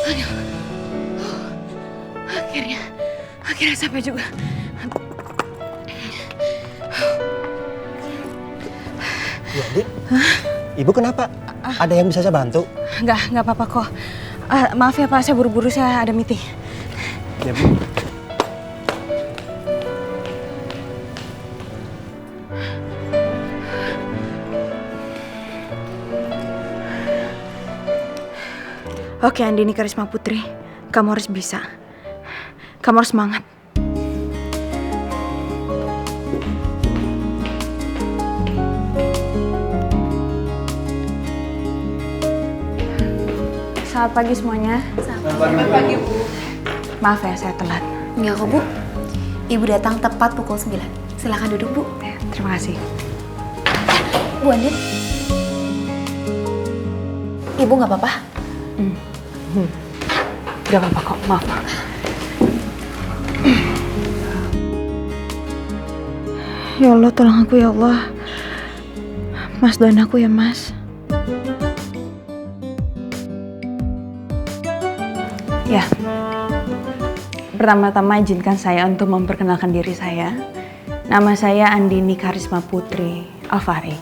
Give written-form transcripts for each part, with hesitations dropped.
Aduh. Akhirnya sampai juga. Bu Andi, Ibu kenapa? Ada yang bisa saya bantu? Nggak apa-apa kok. Maaf ya Pak, saya buru-buru, saya ada meeting. Ya Bu. Oke Andini Karisma Putri, kamu harus bisa. Kamu harus semangat. Selamat pagi semuanya. Selamat pagi, Bu. Maaf ya saya telat. Enggak kok, Bu. Ibu datang tepat pukul 9. Silakan duduk, Bu. Terima kasih. Bu Andin. Ibu nggak apa-apa? Gak apa-apa kok, maaf. Ya Allah, tolong aku ya Allah. Mas, doain aku ya Mas. Ya, pertama-tama izinkan saya untuk memperkenalkan diri saya. Nama saya Andini Karisma Putri Alfari.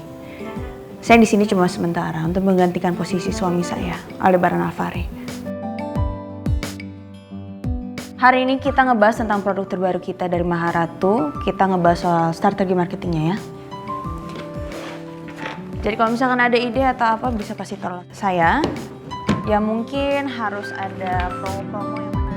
Saya di sini cuma sementara untuk menggantikan posisi suami saya, Aldebaran Alfari. Hari ini kita ngebahas tentang produk terbaru kita dari Maharatu. Kita ngebahas soal strategi marketingnya ya. Jadi kalau misalkan ada ide atau apa bisa kasih tahu saya. Ya mungkin harus ada promo-promo yang menarik.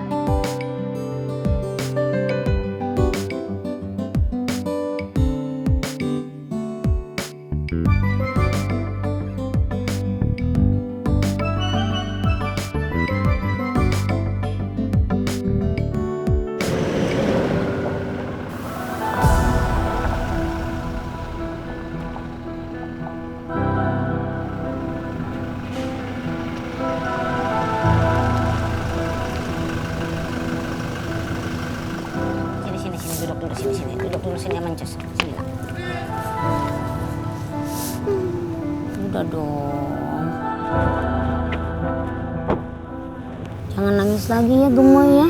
Duduk dulu sini mancus. Sini lah. Udah dong. Jangan nangis lagi ya gemoy ya.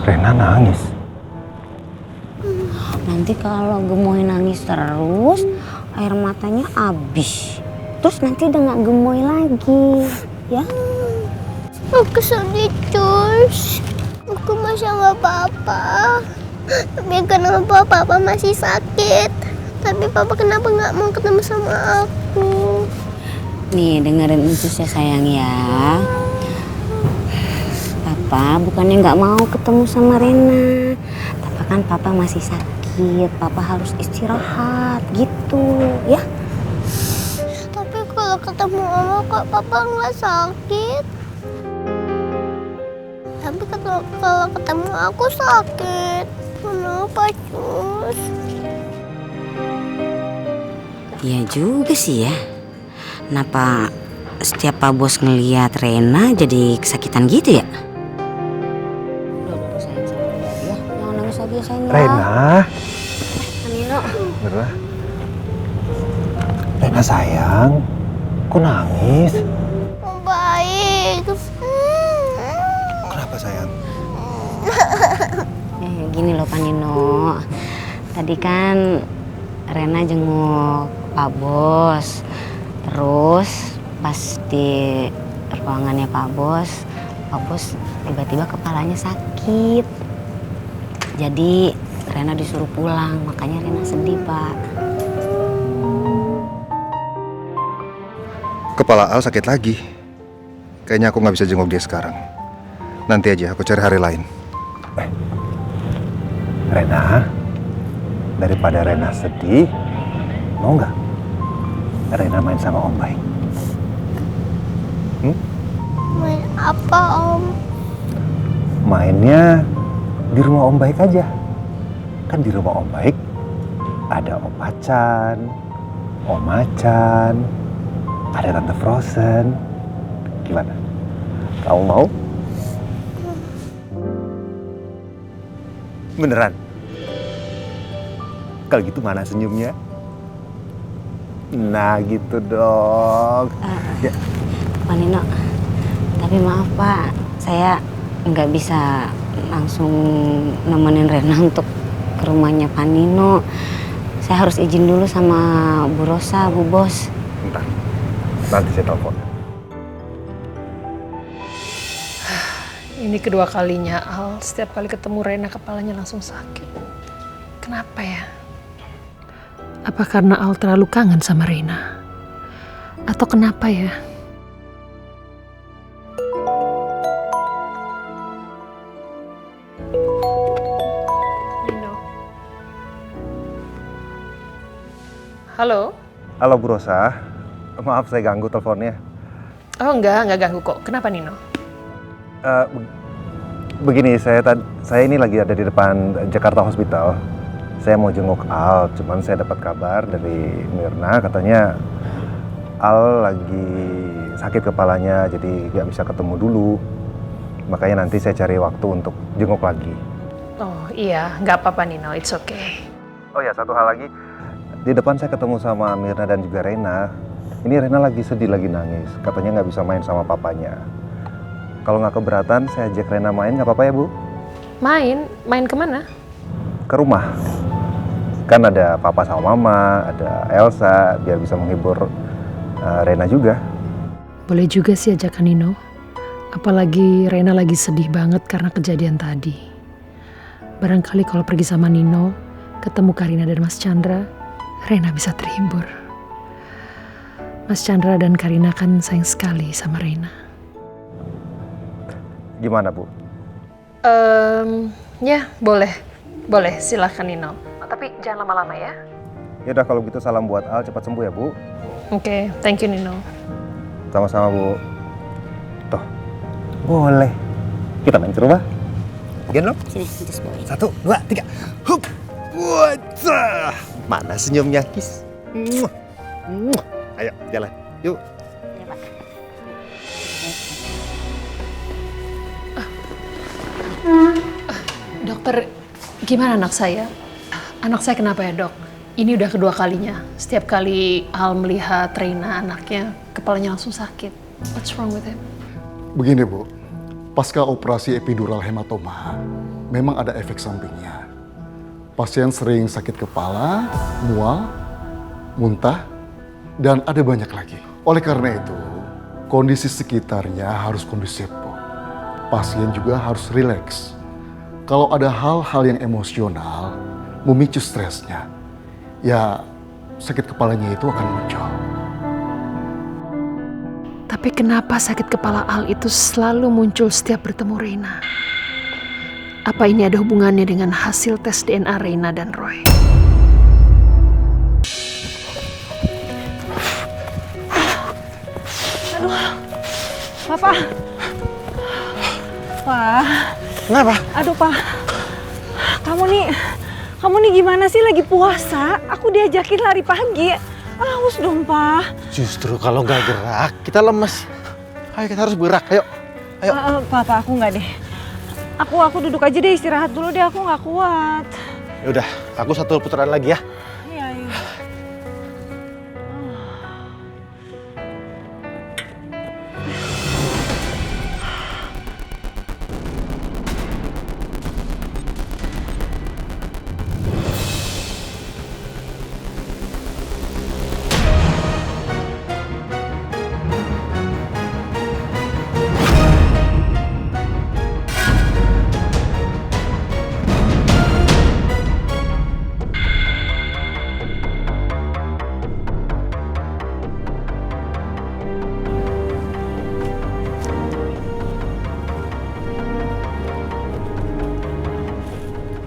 Rena nangis. Nanti kalau gemoy nangis terus, air matanya habis. Terus nanti udah nggak gemoy lagi, ya? Aku sedih, Cus. Aku masih nggak apa-apa. Tapi kenapa papa masih sakit? Tapi papa kenapa nggak mau ketemu sama aku? Nih dengerin Uncus ya sayang ya. Papa bukannya nggak mau ketemu sama Rena. Tapi kan papa masih sakit. Papa harus istirahat gitu ya. Tapi kalau ketemu mama kok papa nggak sakit? Tapi kalau ketemu aku sakit. Kenapa, Cus? Iya juga sih ya. Kenapa setiap Pak Bos ngeliat Rena jadi kesakitan gitu ya? Udah sayang ya. Jangan nangis lagi ya sayang. Rena. Nino. Bener. Rena sayang. Kok nangis? Oh, baik. Kenapa sayang? Gini loh Pak Nino. Tadi kan Rena jenguk Pak Bos. Terus pas di ruangannya Pak Bos tiba-tiba kepalanya sakit. Jadi Rena disuruh pulang, makanya Rena sedih Pak. Kepala Al sakit lagi. Kayaknya aku nggak bisa jenguk dia sekarang. Nanti aja aku cari hari lain. Rena, daripada Rena sedih, mau nggak Rena main sama Om Baik? Main apa, Om? Mainnya di rumah Om Baik aja. Kan di rumah Om Baik ada Om Macan, Om Macan, ada Tante Frozen. Gimana? Kamu mau? Beneran? Kalau gitu mana senyumnya? Nah gitu dong. Ya, Tapi maaf Pak, saya nggak bisa langsung nemenin Rena untuk ke rumahnya Pak Nino. Saya harus izin dulu sama Bu Rosa, Bu Bos. Bentar, nanti saya telepon. Ini kedua kalinya Al, setiap kali ketemu Rena kepalanya langsung sakit. Kenapa ya? Apa karena Al terlalu kangen sama Rena? Atau kenapa ya? Nino. Halo? Halo Bu Rosa, maaf saya ganggu teleponnya. Oh enggak ganggu kok. Kenapa Nino? Begini, saya ini lagi ada di depan Jakarta Hospital. Saya mau jenguk Al, cuman saya dapat kabar dari Mirna katanya Al lagi sakit kepalanya, jadi nggak bisa ketemu dulu. Makanya nanti saya cari waktu untuk jenguk lagi. Oh iya, nggak apa-apa Nino, it's okay. Oh ya, satu hal lagi. Di depan saya ketemu sama Mirna dan juga Rena. Ini Rena lagi sedih, lagi nangis. Katanya nggak bisa main sama papanya. Kalau nggak keberatan, saya ajak Rena main, nggak apa-apa ya Bu? Main? Main kemana? Ke rumah. Kan ada papa sama mama, ada Elsa, biar bisa menghibur Rena juga. Boleh juga sih ajakan Nino. Apalagi Rena lagi sedih banget karena kejadian tadi. Barangkali kalau pergi sama Nino, ketemu Karina dan Mas Chandra, Rena bisa terhibur. Mas Chandra dan Karina kan sayang sekali sama Rena. Gimana Bu? Ya boleh. Boleh, silahkan Nino. Tapi jangan lama-lama ya. Ya udah kalau gitu salam buat Al, cepat sembuh ya Bu. Oke, thank you Nino. Sama-sama Bu. Tuh, boleh. Kita main ke rumah. Gendong. Sini, just bawain. 1, 2, 3. Hup. Wajah. Mana senyumnya, Kis? Muah. Muah. Ayo, jalan. Yuk. Ya, Pak. Dokter, gimana anak saya? Anak saya kenapa ya dok? Ini udah kedua kalinya. Setiap kali Al melihat Reina anaknya, kepalanya langsung sakit. What's wrong with him? Begini Bu, pasca operasi epidural hematoma, memang ada efek sampingnya. Pasien sering sakit kepala, mual, muntah, dan ada banyak lagi. Oleh karena itu, kondisi sekitarnya harus kondusif Bu. Pasien juga harus rileks. Kalau ada hal-hal yang emosional, memicu stresnya, ya sakit kepalanya itu akan muncul. Tapi kenapa sakit kepala Al itu selalu muncul setiap bertemu Reina? Apa ini ada hubungannya dengan hasil tes DNA Reina dan Roy? Papa. Pak. Kenapa? Aduh, Pak. Kamu nih gimana sih lagi puasa? Aku diajakin lari pagi. Awas dong, Pak. Justru kalau nggak gerak, kita lemes. Ayo kita harus bergerak, ayo. Ayo. Papa, aku nggak deh. Aku duduk aja deh, istirahat dulu deh, aku nggak kuat. Ya udah, aku satu putaran lagi ya. Iya, iya.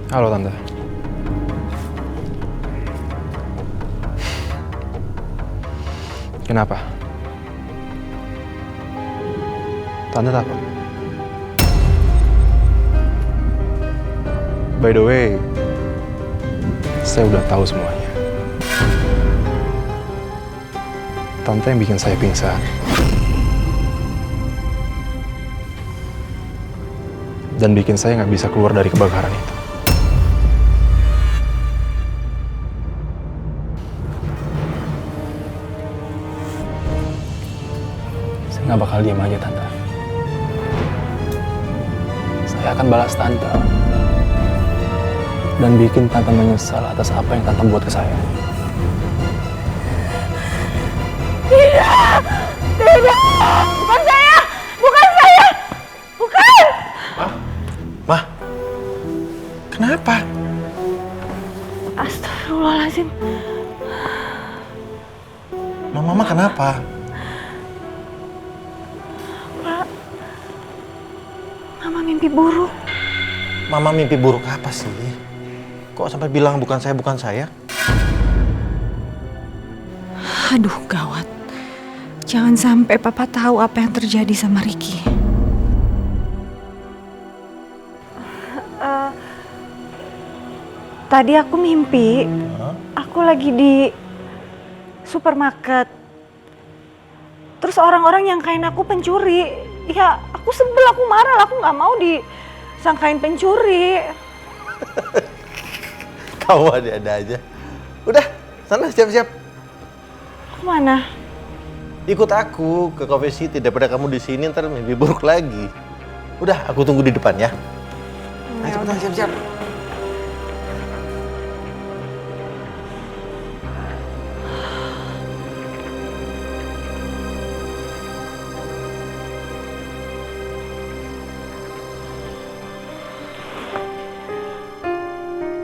Halo Tante. Kenapa? Tante takut? By the way, saya udah tahu semuanya. Tante yang bikin saya pingsan. Dan bikin saya nggak bisa keluar dari kebakaran itu. Saya nggak bakal diam aja, Tante. saya akan balas tante. Dan bikin tante menyesal atas apa yang tante buat ke saya. Tidak! Tidak! Bukan saya! Bukan saya! Bukan! Ma, kenapa? Astagfirullahaladzim. Mama kenapa? Pak, Mama mimpi buruk. Mama mimpi buruk apa sih? Kok sampai bilang bukan saya? Aduh, gawat. Jangan sampai Papa tahu apa yang terjadi sama Ricky. Tadi aku mimpi, aku lagi di supermarket. Terus orang-orang nyangkain aku pencuri. Ya, aku sebel, aku marah, aku nggak mau disangkain pencuri. Kamu ada aja. Udah, sana siap-siap. Kemana? Ikut aku ke Coffee City, daripada kamu di sini ntar mimpi buruk lagi. Udah, aku tunggu di depan ya. Ayo cepetan siap-siap.